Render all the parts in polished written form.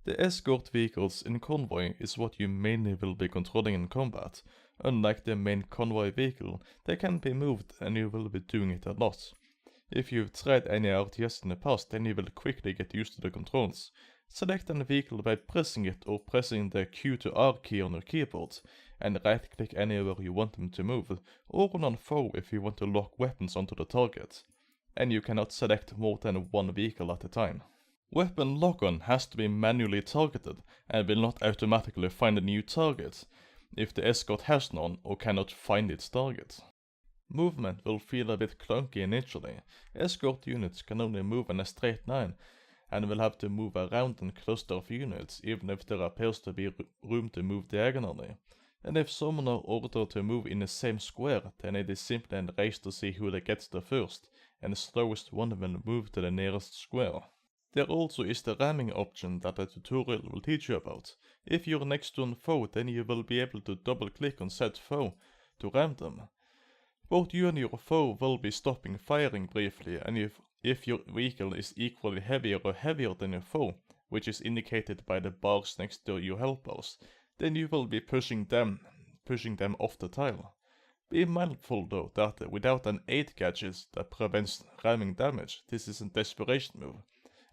The escort vehicles in Convoy is what you mainly will be controlling in combat. Unlike the main convoy vehicle, they can be moved and you will be doing it a lot. If you've tried any RTS in the past, then you will quickly get used to the controls. Select a vehicle by pressing it or pressing the Q to R key on your keyboard, and right click anywhere you want them to move, or on foe if you want to lock weapons onto the target. And you cannot select more than one vehicle at a time. Weapon lock-on has to be manually targeted and will not automatically find a new target if the escort has none or cannot find its target. Movement will feel a bit clunky initially. Escort units can only move in a straight line and will have to move around in cluster of units even if there appears to be room to move diagonally. And if someone are ordered to move in the same square, then it is simply a race to see who gets there first, and the slowest one will move to the nearest square. There also is the ramming option that the tutorial will teach you about. If you're next to a foe, then you will be able to double click on said foe to ram them. Both you and your foe will be stopping firing briefly, and if your vehicle is equally heavier or heavier than your foe, which is indicated by the bars next to your health bars, then you will be pushing them off the tile. Be mindful though that without an aid gadget that prevents ramming damage, this is a desperation move,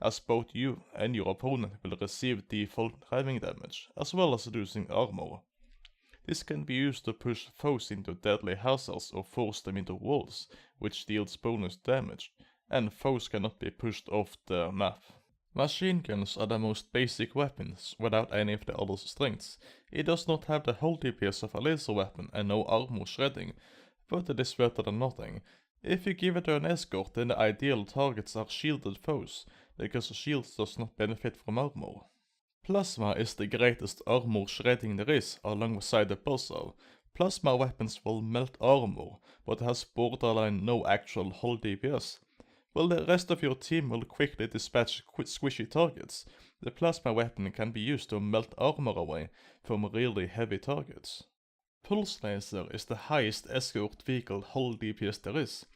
as both you and your opponent will receive default ramming damage, as well as losing armor. This can be used to push foes into deadly hazards or force them into walls, which deals bonus damage, and foes cannot be pushed off the map. Machine guns are the most basic weapons, without any of the other strengths. It does not have the whole DPS of a laser weapon and no armor shredding, but it is better than nothing. If you give it to an escort, then the ideal targets are shielded foes, because shields does not benefit from armor. Plasma is the greatest armor shredding there is, alongside the buzzer. Plasma weapons will melt armor, but has borderline no actual hull DPS. While the rest of your team will quickly dispatch squishy targets, the plasma weapon can be used to melt armor away from really heavy targets. Pulse Laser is the highest escort vehicle hull DPS there is.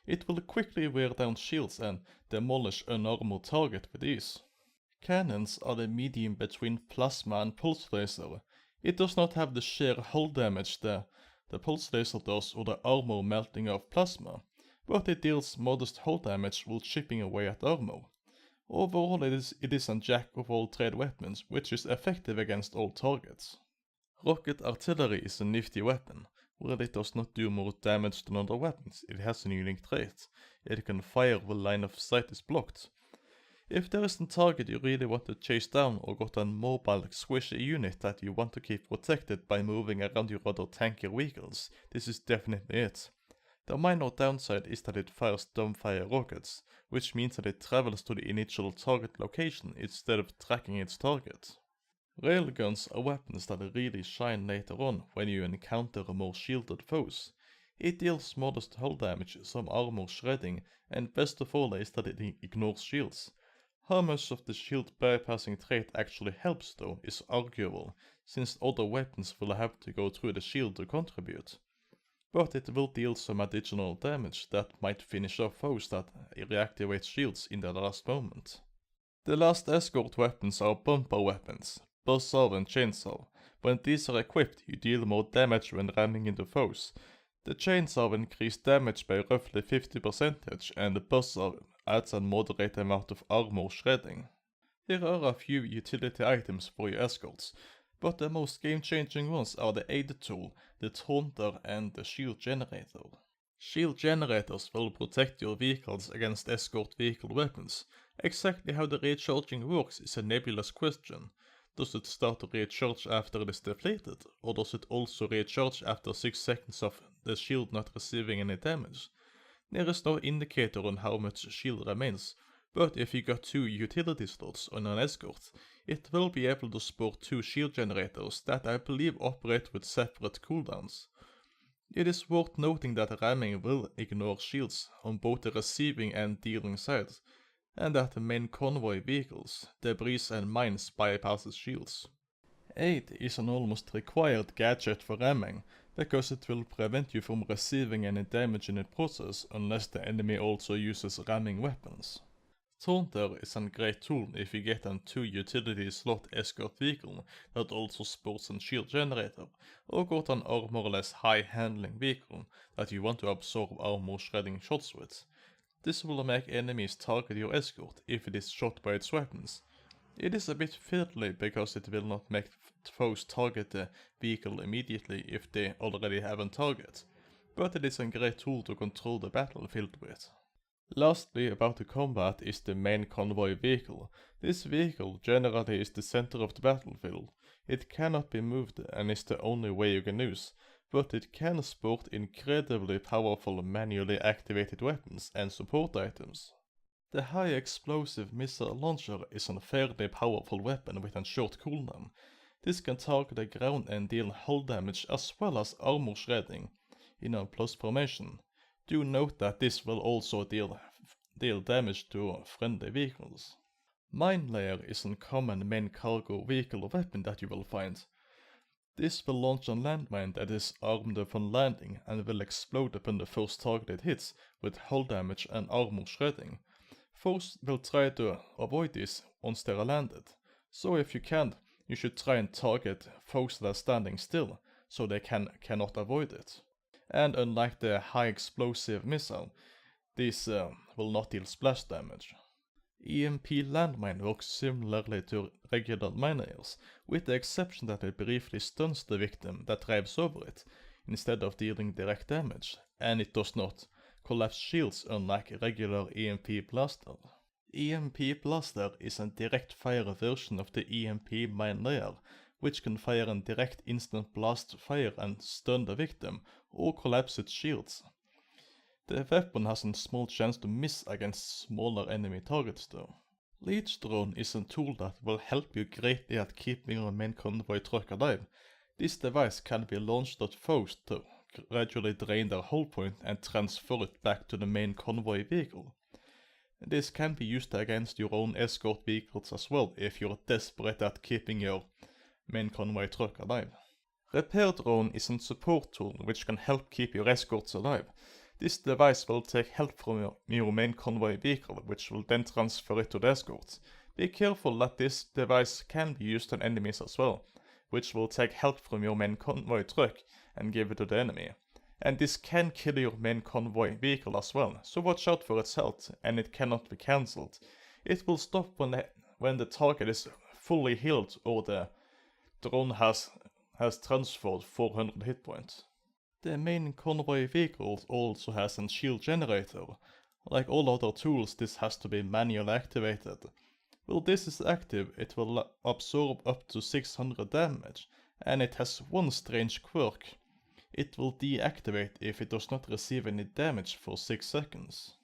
It will quickly wear down shields and demolish an armored target with ease. Cannons are the medium between plasma and pulse laser. It does not have the sheer hull damage the pulse laser does or the armor melting of plasma, but it deals modest hull damage while chipping away at armor. Overall it is a jack of all trade weapons, which is effective against all targets. Rocket artillery is a nifty weapon. While it does not do more damage than other weapons, it has a unique trait. It can fire while line of sight is blocked. If there is a target you really want to chase down or got a mobile squishy unit that you want to keep protected by moving around your other tankier vehicles, this is definitely it. The minor downside is that it fires dumbfire rockets, which means that it travels to the initial target location instead of tracking its target. Railguns are weapons that really shine later on when you encounter more shielded foes. It deals modest hull damage, some armor shredding, and best of all is that it ignores shields. How much of the shield bypassing trait actually helps though is arguable, since other weapons will have to go through the shield to contribute. But it will deal some additional damage that might finish off foes that reactivate shields in the last moment. The last escort weapons are bumper weapons, buzzsaw and chainsaw. When these are equipped, you deal more damage when ramming into foes. The chainsaw increases damage by roughly 50% and the buzzsaw adds a moderate amount of armor shredding. There are a few utility items for your escorts, but the most game-changing ones are the aid tool, the taunter and the shield generator. Shield generators will protect your vehicles against escort vehicle weapons. Exactly how the recharging works is a nebulous question. Does it start to recharge after it is deflated, or does it also recharge after 6 seconds of the shield not receiving any damage? There is no indicator on how much shield remains, but if you got 2 utility slots on an escort, it will be able to support 2 shield generators that I believe operate with separate cooldowns. It is worth noting that ramming will ignore shields on both the receiving and dealing sides, and that the main convoy vehicles, debris and mines bypasses shields. Aid is an almost required gadget for ramming, because it will prevent you from receiving any damage in the process unless the enemy also uses ramming weapons. Taunter is a great tool if you get a 2 utility slot escort vehicle that also sports a shield generator, or got an armorless high handling vehicle that you want to absorb armor shredding shots with. This will make enemies target your escort if it is shot by its weapons. It is a bit fiddly because it will not make foes target the vehicle immediately if they already have a target, but it is a great tool to control the battlefield with. Lastly, about the combat is the main convoy vehicle. This vehicle generally is the center of the battlefield. It cannot be moved and is the only way you can use, but it can sport incredibly powerful manually activated weapons and support items. The high explosive missile launcher is a fairly powerful weapon with a short cooldown. This can target the ground and deal hull damage as well as armor shredding in a plus formation. Do note that this will also deal damage to friendly vehicles. Mine Layer is a common main cargo vehicle weapon that you will find. This will launch a landmine that is armed upon landing and will explode upon the first target it hits with hull damage and armor shredding. Foes will try to avoid this once they are landed, so if you can, you should try and target foes that are standing still so they cannot avoid it. And unlike the high explosive missile, this will not deal splash damage. EMP landmine works similarly to regular minelayers, with the exception that it briefly stuns the victim that drives over it, instead of dealing direct damage, and it does not collapse shields unlike regular EMP blaster. EMP blaster is a direct fire version of the EMP mine layer, which can fire a direct instant blast fire and stun the victim, or collapse its shields. The weapon has a small chance to miss against smaller enemy targets though. Leech drone is a tool that will help you greatly at keeping your main convoy truck alive. This device can be launched at foes to gradually drain their hull point and transfer it back to the main convoy vehicle. This can be used against your own escort vehicles as well if you're desperate at keeping your main convoy truck alive. Repair drone is a support tool which can help keep your escorts alive. This device will take help from your main convoy vehicle, which will then transfer it to the escorts. Be careful that this device can be used on enemies as well, which will take help from your main convoy truck and give it to the enemy. And this can kill your main convoy vehicle as well, so watch out for its health, and it cannot be cancelled. It will stop when the target is fully healed or the drone has transferred 400 hit points. The main convoy vehicle also has a shield generator. Like all other tools, this has to be manually activated. While this is active, it will absorb up to 600 damage, and it has one strange quirk. It will deactivate if it does not receive any damage for 6 seconds.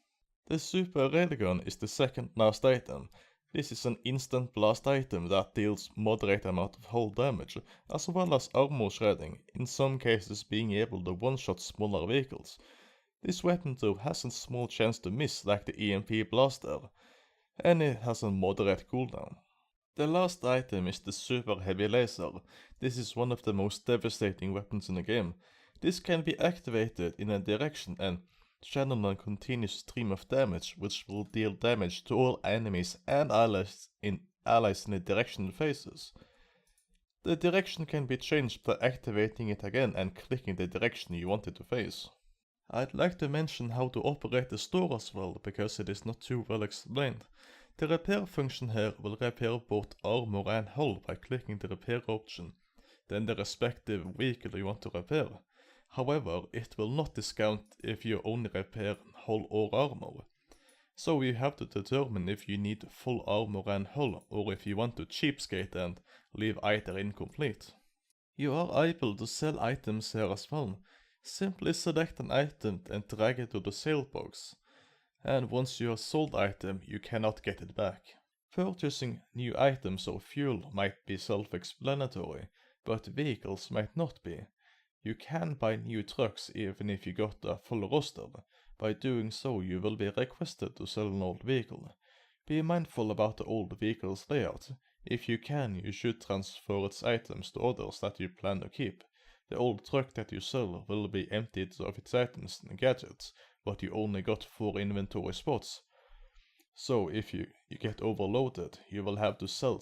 The super railgun is the second last item. This is an instant blast item that deals moderate amount of hull damage, as well as armor shredding, in some cases being able to one-shot smaller vehicles. This weapon though has a small chance to miss like the EMP blaster, and it has a moderate cooldown. The last item is the super heavy laser. This is one of the most devastating weapons in the game. This can be activated in a direction and channel a continuous stream of damage, which will deal damage to all enemies and allies in the direction it faces. The direction can be changed by activating it again and clicking the direction you want it to face. I'd like to mention how to operate the store as well, because it is not too well explained. The repair function here will repair both armor and hull by clicking the repair option, then the respective vehicle you want to repair. However, it will not discount if you only repair hull or armor. So you have to determine if you need full armor and hull, or if you want to cheapskate and leave either incomplete. You are able to sell items here as well. Simply select an item and drag it to the sale box. And once you have sold the item, you cannot get it back. Purchasing new items or fuel might be self-explanatory, but vehicles might not be. You can buy new trucks even if you got a full roster. By doing so, you will be requested to sell an old vehicle. Be mindful about the old vehicle's layout. If you can, you should transfer its items to others that you plan to keep. The old truck that you sell will be emptied of its items and gadgets, but you only got 4 inventory spots. So if you get overloaded, you will have to sell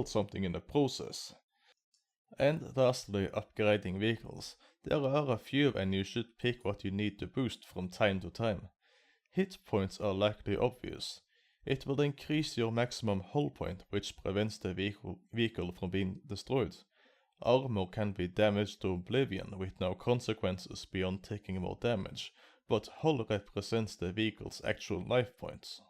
something in the process. And lastly, upgrading vehicles. There are a few and you should pick what you need to boost from time to time. Hit points are likely obvious. It will increase your maximum hull point, which prevents the vehicle from being destroyed. Armor can be damaged to oblivion with no consequences beyond taking more damage, but hull represents the vehicle's actual life points.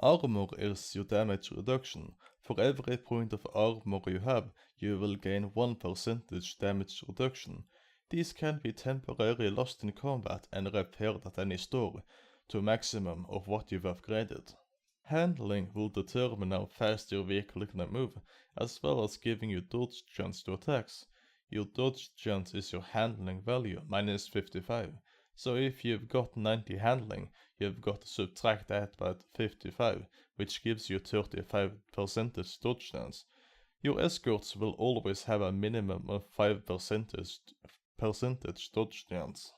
Armor is your damage reduction. For every point of armor you have, you will gain 1% damage reduction. These can be temporarily lost in combat and repaired at any store, to a maximum of what you've upgraded. Handling will determine how fast your vehicle can move, as well as giving you dodge chance to attacks. Your dodge chance is your handling value, minus 55. So if you've got 90 handling, you've got to subtract that by 55, which gives you 35% dodge chance. Your escorts will always have a minimum of 5% dodge chance.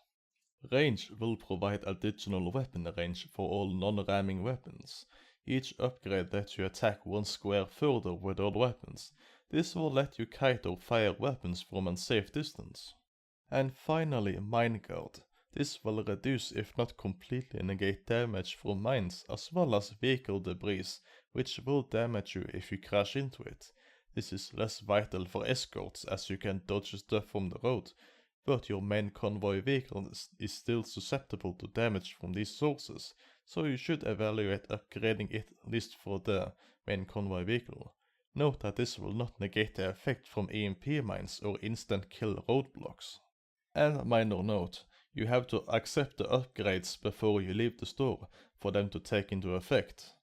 Range will provide additional weapon range for all non-ramming weapons. Each upgrade lets you attack one square further with all weapons. This will let you kite or fire weapons from a safe distance. And finally, Mine Guard. This will reduce if not completely negate damage from mines as well as vehicle debris, which will damage you if you crash into it. This is less vital for escorts as you can dodge stuff from the road, but your main convoy vehicle is still susceptible to damage from these sources, so you should evaluate upgrading it at least for the main convoy vehicle. Note that this will not negate the effect from EMP mines or instant kill roadblocks. And a minor note, you have to accept the upgrades before you leave the store for them to take into effect.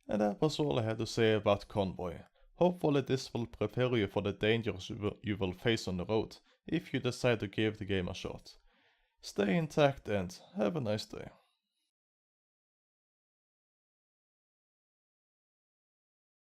And that was all I had to say about Convoy. Hopefully this will prepare you for the dangers you will face on the road, if you decide to give the game a shot. Stay intact and have a nice day.